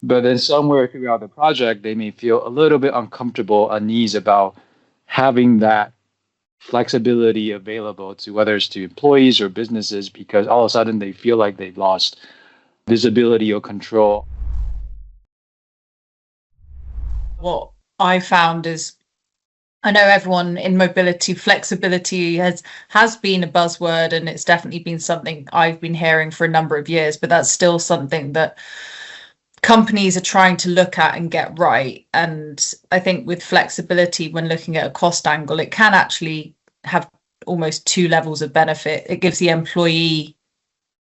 But then somewhere throughout the project, they may feel a little bit uncomfortable, uneasy about having that flexibility available to whether it's to employees or businesses because all of a sudden they feel like they've lost visibility or control. What I found is I know everyone in mobility, flexibility has been a buzzword, and it's definitely been something I've been hearing for a number of years, but that's still something that companies are trying to look at and get right. And I think with flexibility, when looking at a cost angle, it can actually have almost two levels of benefit. It gives the employee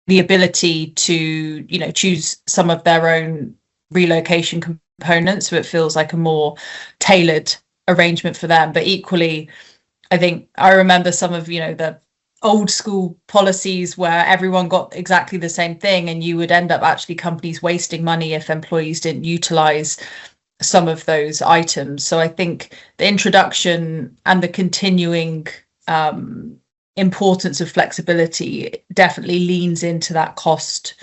the ability to, choose some of their own relocation components, so it feels like a more tailored arrangement for them. But equally, I think I remember some of, the old school policies where everyone got exactly the same thing, and you would end up actually companies wasting money if employees didn't utilize some of those items. So I think the introduction and the continuing importance of flexibility definitely leans into that cost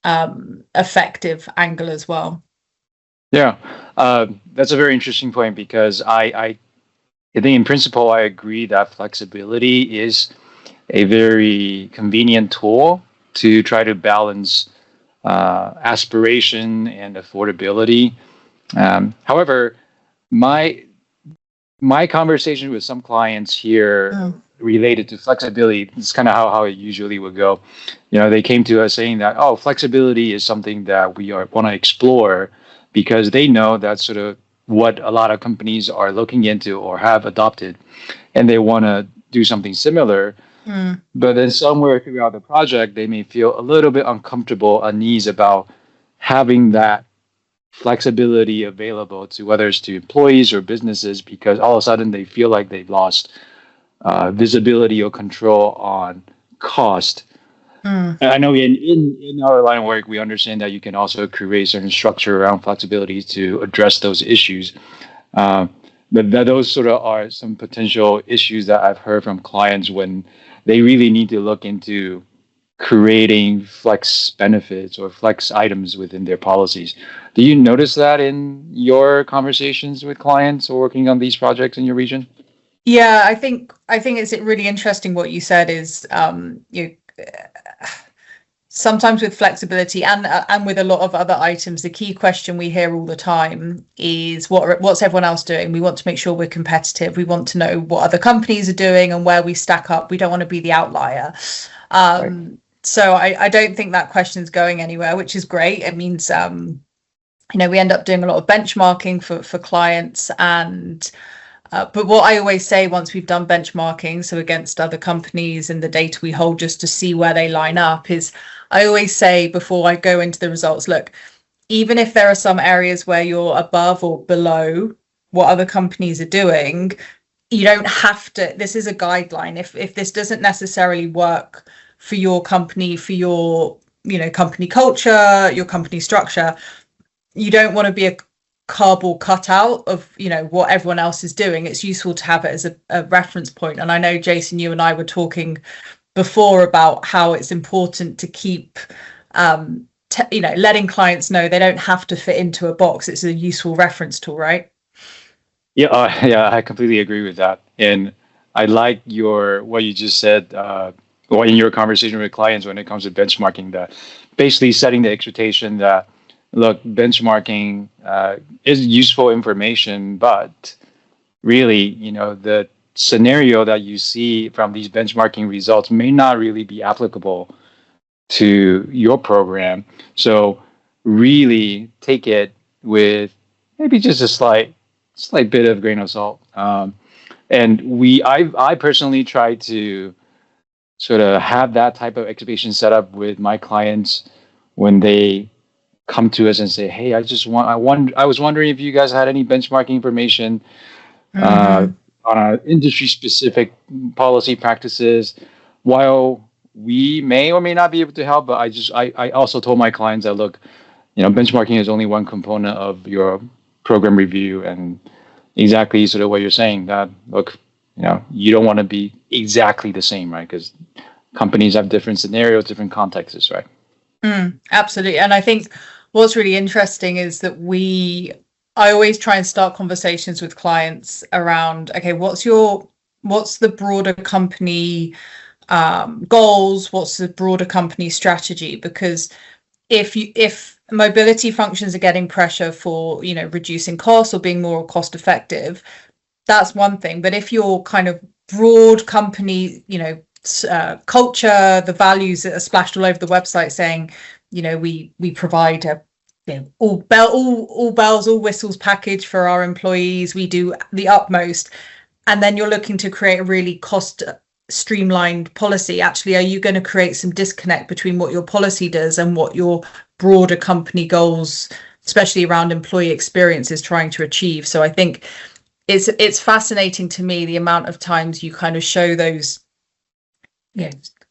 effective angle as well. Yeah, that's a very interesting point because I think in principle I agree that flexibility is a very convenient tool to try to balance aspiration and affordability. However, my my conversation with some clients here Mm. related to flexibility, it's kind of how it usually would go. They came to us saying that, oh, flexibility is something that we want to explore because they know that's sort of what a lot of companies are looking into or have adopted, and they want to do something similar. Mm. But then somewhere throughout the project, they may feel a little bit uncomfortable, uneasy about having that flexibility available to whether it's to employees or businesses because all of a sudden they feel like they've lost visibility or control on cost. Mm. And I know in our line of work, we understand that you can also create certain structure around flexibility to address those issues. Uh, but those sort of are some potential issues that I've heard from clients when they really need to look into creating flex benefits or flex items within their policies. Do you notice that in your conversations with clients or working on these projects in your region? Yeah, I think it's really interesting what you said is sometimes with flexibility and with a lot of other items, the key question we hear all the time is what's everyone else doing? We want to make sure we're competitive. We want to know what other companies are doing and where we stack up. We don't want to be the outlier. Right. So I don't think that question is going anywhere, which is great. It means we end up doing a lot of benchmarking for clients. And but what I always say once we've done benchmarking, so against other companies and the data we hold just to see where they line up, is I always say before I go into the results, look, even if there are some areas where you're above or below what other companies are doing, you don't have to. This is a guideline. If this doesn't necessarily work for your company, for your company culture, your company structure, you don't want to be a cardboard cutout of what everyone else is doing. It's useful to have it as a reference point. And I know, Jason, you and I were talking before about how it's important to keep letting clients know they don't have to fit into a box. It's a useful reference tool, right? Yeah, yeah, I completely agree with that. And I like your what you just said, well, in your conversation with clients when it comes to benchmarking, that basically setting the expectation that look, benchmarking is useful information, but really, the scenario that you see from these benchmarking results may not really be applicable to your program. So really take it with maybe just a slight bit of grain of salt. And I personally try to sort of have that type of exhibition set up with my clients when they come to us and say, "Hey, I was wondering if you guys had any benchmarking information uh, Mm-hmm. on our industry specific policy practices." While we may or may not be able to help, but I also told my clients that look, benchmarking is only one component of your program review, and exactly sort of what you're saying that look, you don't want to be exactly the same, right? Because companies have different scenarios, different contexts, right? Absolutely. And I think What's really interesting is that I always try and start conversations with clients around, okay, what's the broader company goals? What's the broader company strategy? Because if mobility functions are getting pressure for, reducing costs or being more cost effective, that's one thing. But if your kind of broad company, culture, the values that are splashed all over the website saying, we provide a all bells, all whistles package for our employees, we do the utmost, and then you're looking to create a really cost streamlined policy, actually, are you going to create some disconnect between what your policy does and what your broader company goals, especially around employee experience, is trying to achieve? So I think it's fascinating to me the amount of times you kind of show those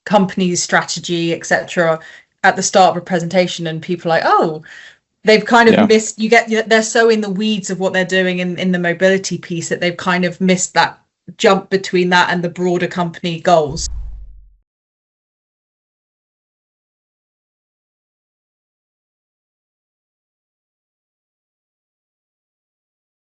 companies strategy, etc., at the start of a presentation, and people are like, oh, they've kind of missed, they're so in the weeds of what they're doing in the mobility piece that they've kind of missed that jump between that and the broader company goals.